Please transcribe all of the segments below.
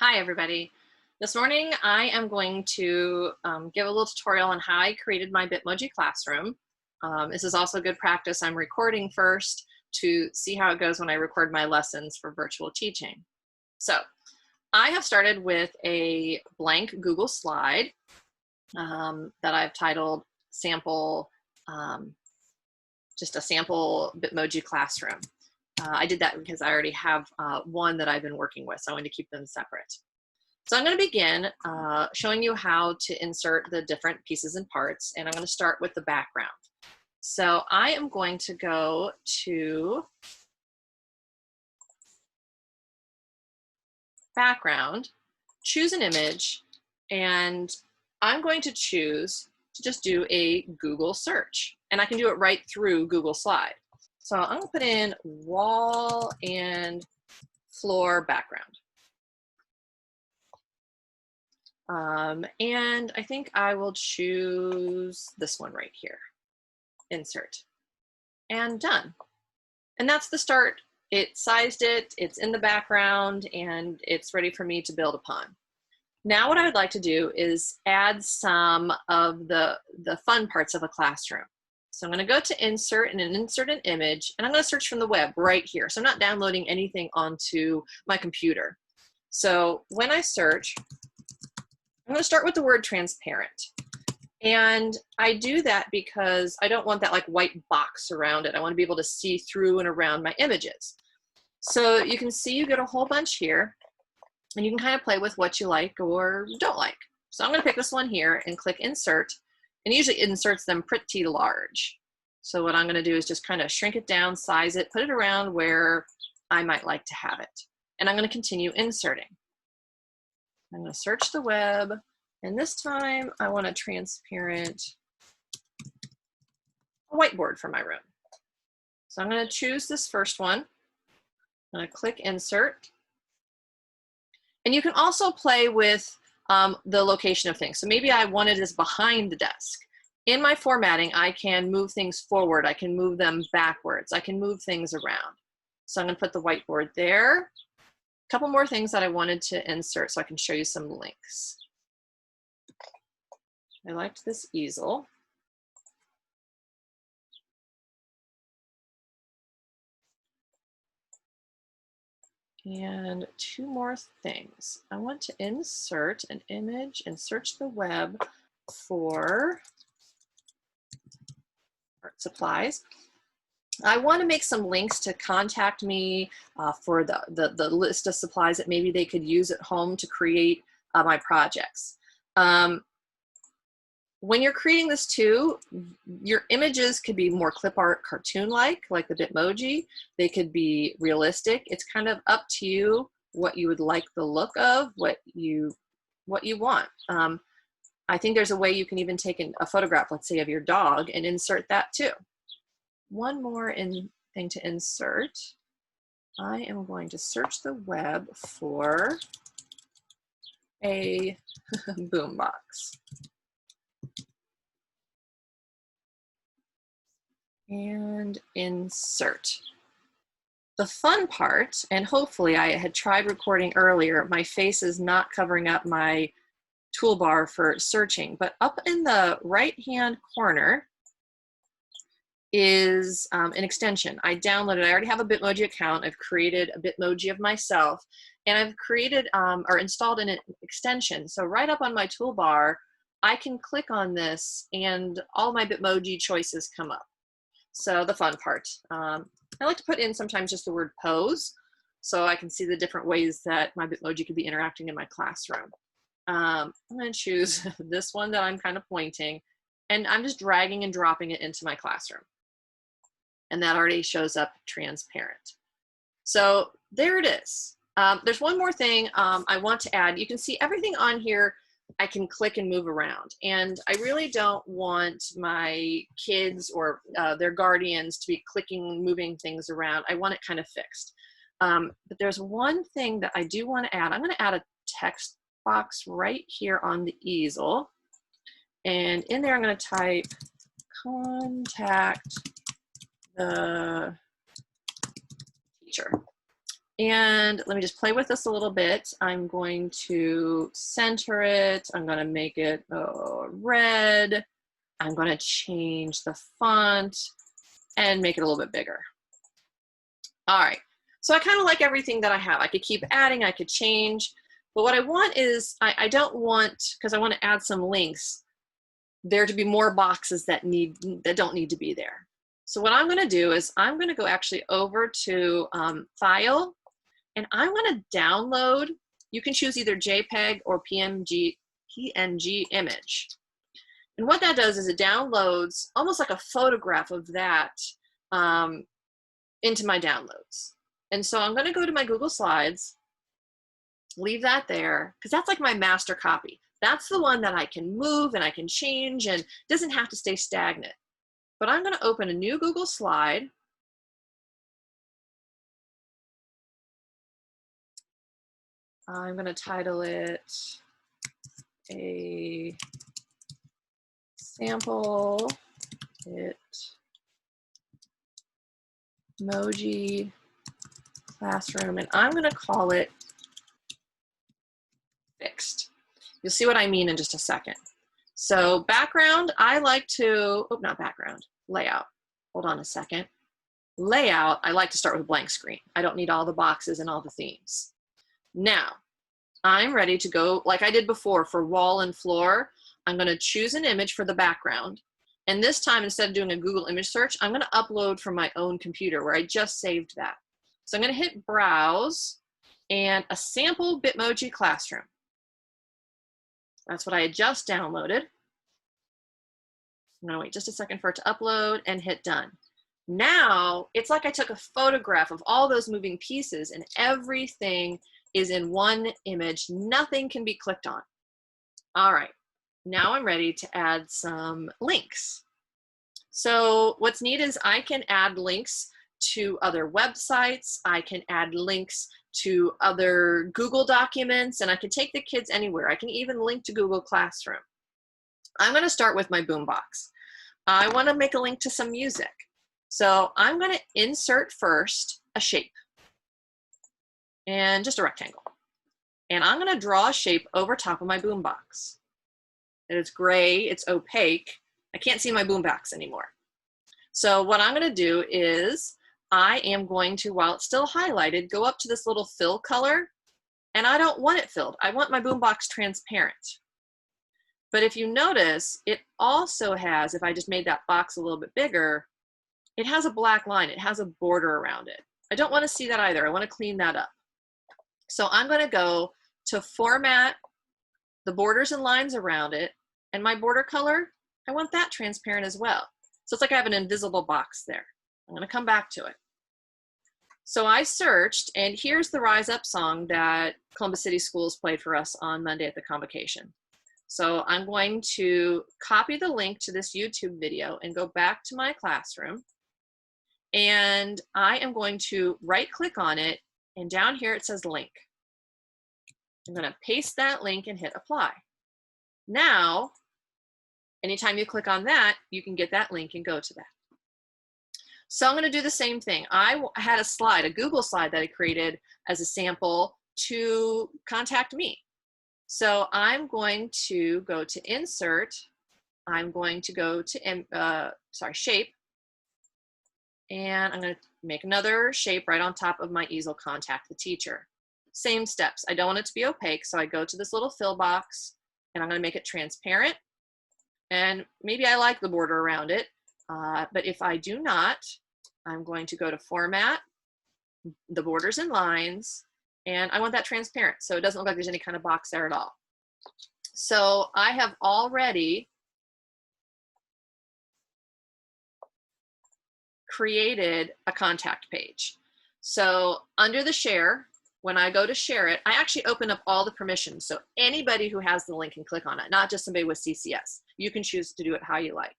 Hi, everybody. This morning, I am going to give a little tutorial on how I created my Bitmoji Classroom. This is also good practice. I'm recording first to see how it goes when I record my lessons for virtual teaching. So I have started with a blank Google slide that I've titled sample, just a sample Bitmoji Classroom. I did that because I already have one that I've been working with, so I wanted to keep them separate. So I'm going to begin showing you how to insert the different pieces and parts, and I'm going to start with the background. So I am going to go to background, choose an image, and I'm going to choose to just do a Google search, and I can do it right through Google Slide. So I'm going to put in wall and floor background. And I think I will choose this one right here, insert, and done. And that's the start. It sized it, it's in the background, and it's ready for me to build upon. Now what I would like to do is add some of the fun parts of a classroom. So I'm going to go to insert and then insert an image, and I'm going to search from the web right here. So I'm not downloading anything onto my computer. So when I search, I'm going to start with the word transparent. And I do that because I don't want that like white box around it. I want to be able to see through and around my images. So you can see you get a whole bunch here, and you can kind of play with what you like or don't like. So I'm going to pick this one here and click insert, and usually it inserts them pretty large. So what I'm going to do is just kind of shrink it down, size it, put it around where I might like to have it. And I'm going to continue inserting. I'm going to search the web, and this time I want a transparent whiteboard for my room. So I'm going to choose this first one. I'm going to click insert. And you can also play with the location of things. So maybe I want it as behind the desk. In my formatting, I can move things forward. I can move them backwards. I can move things around. So I'm going to put the whiteboard there. A couple more things that I wanted to insert so I can show you some links. I liked this easel. And two more things. I want to insert an image and search the web for art supplies. I want to make some links to contact me for the list of supplies that maybe they could use at home to create my projects. When you're creating this too, your images could be more clip art cartoon-like the Bitmoji. They could be realistic. It's kind of up to you what you would like the look of, what you want. I think there's a way you can even take a photograph, let's say, of your dog and insert that too. One more thing to insert. I am going to search the web for a boombox. And insert. The fun part, and hopefully I had tried recording earlier, my face is not covering up my toolbar for searching, but up in the right-hand corner is an extension. I already have a Bitmoji account. I've created a Bitmoji of myself, and I've created or installed an extension. So right up on my toolbar, I can click on this and all my Bitmoji choices come up. So the fun part. I like to put in sometimes just the word pose so I can see the different ways that my Bitmoji could be interacting in my classroom. I'm going to choose this one that I'm kind of pointing, and I'm just dragging and dropping it into my classroom. And that already shows up transparent. So there it is. There's one more thing I want to add. You can see everything on here I can click and move around. And I really don't want my kids or their guardians to be clicking, moving things around. I want it kind of fixed. But there's one thing that I do want to add. I'm going to add a text box right here on the easel. And in there, I'm going to type contact the teacher. And let me just play with this a little bit. I'm going to center it. I'm going to make it red. I'm going to change the font and make it a little bit bigger. All right. So I kind of like everything that I have. I could keep adding, I could change. But what I want is, I don't want, because I want to add some links, there to be more boxes that don't need to be there. So what I'm going to do is I'm going to go actually over to File, and I want to download. You can choose either JPEG or PNG image. And what that does is it downloads almost like a photograph of that into my downloads. And so I'm going to go to my Google Slides, leave that there, because that's like my master copy. That's the one that I can move and I can change and doesn't have to stay stagnant. But I'm going to open a new Google Slide. I'm going to title it a sample Bitmoji Classroom, and I'm going to call it Fixed. You'll see what I mean in just a second. So background, I like to, oh, not background, layout. Hold on a second. Layout, I like to start with a blank screen. I don't need all the boxes and all the themes. Now, I'm ready to go like I did before for wall and floor. I'm going to choose an image for the background. And this time, instead of doing a Google image search, I'm going to upload from my own computer where I just saved that. So I'm going to hit Browse and a sample Bitmoji Classroom. That's what I had just downloaded. I'm going to wait just a second for it to upload and hit Done. Now, it's like I took a photograph of all those moving pieces and everything is in one image. Nothing can be clicked on. All right, now I'm ready to add some links. So what's neat is I can add links to other websites. I can add links to other Google documents, and I can take the kids anywhere. I can even link to Google Classroom. I'm going to start with my boombox. I want to make a link to some music. So I'm going to insert first a shape and just a rectangle. And I'm going to draw a shape over top of my boombox. And it's gray, it's opaque. I can't see my boombox anymore. So what I'm going to do is I am going to, while it's still highlighted, go up to this little fill color, and I don't want it filled. I want my boombox transparent. But if you notice, it also has, if I just made that box a little bit bigger, it has a black line. It has a border around it. I don't want to see that either. I want to clean that up. So I'm going to go to Format, the borders and lines around it, and my border color, I want that transparent as well. So it's like I have an invisible box there. I'm going to come back to it. So I searched, and here's the Rise Up song that Columbus City Schools played for us on Monday at the convocation. So I'm going to copy the link to this YouTube video and go back to my classroom. And I am going to right-click on it, and down here it says link. I'm going to paste that link and hit apply. Now, anytime you click on that, you can get that link and go to that. So I'm going to do the same thing. I had a slide, a Google slide that I created as a sample to contact me. So I'm going to go to Insert. I'm going to go to Shape. And I'm going to make another shape right on top of my easel, contact the teacher. Same steps. I don't want it to be opaque, so I go to this little fill box, and I'm going to make it transparent. And maybe I like the border around it, but if I do not, I'm going to go to Format, the borders and lines, and I want that transparent, so it doesn't look like there's any kind of box there at all. So I have already created a contact page. So under the share, when I go to share it, I actually open up all the permissions. So anybody who has the link can click on it, not just somebody with CCS. You can choose to do it how you like.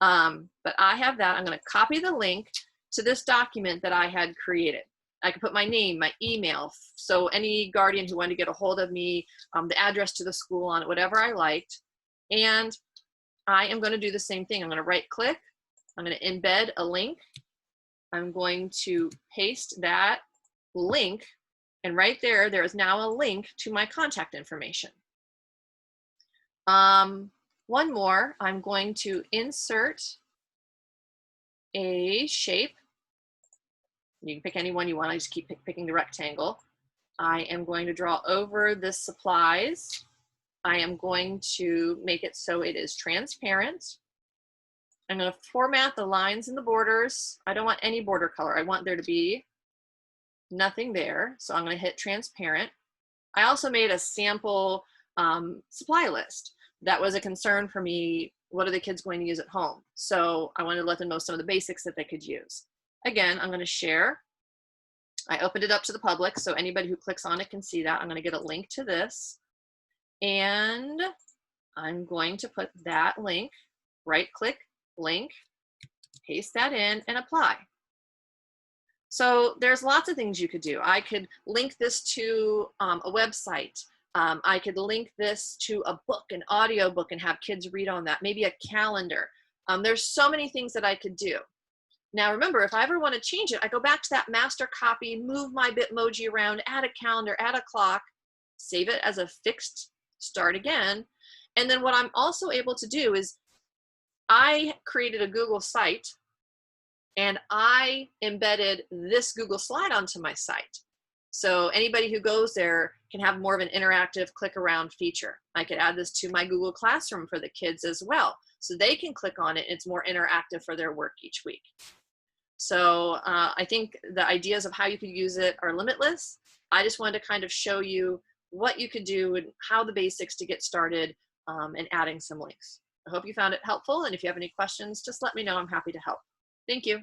But I have that. I'm going to copy the link to this document that I had created. I can put my name, my email, so any guardian who wanted to get a hold of me, the address to the school on it, whatever I liked. And I am going to do the same thing. I'm going to right click. I'm going to embed a link. I'm going to paste that link, and right there, there is now a link to my contact information. One more, I'm going to insert a shape. You can pick any one you want. I just keep picking the rectangle. I am going to draw over the supplies. I am going to make it so it is transparent. I'm going to format the lines and the borders. I don't want any border color. I want there to be nothing there. So I'm going to hit transparent. I also made a sample supply list. That was a concern for me. What are the kids going to use at home? So I wanted to let them know some of the basics that they could use. Again, I'm going to share. I opened it up to the public, so anybody who clicks on it can see that. I'm going to get a link to this. And I'm going to put that link, right-click, link, paste that in, and apply. So there's lots of things you could do. I could link this to a website. I could link this to a book, an audio book, and have kids read on that, maybe a calendar. There's so many things that I could do. Now remember, if I ever want to change it, I go back to that master copy, move my Bitmoji around, add a calendar, add a clock, save it as a fixed, start again. And then what I'm also able to do is I created a Google site and I embedded this Google slide onto my site. So anybody who goes there can have more of an interactive click around feature. I could add this to my Google Classroom for the kids as well. So they can click on it and it's more interactive for their work each week. So I think the ideas of how you could use it are limitless. I just wanted to kind of show you what you could do and how the basics to get started and adding some links. I hope you found it helpful. And if you have any questions, just let me know. I'm happy to help. Thank you.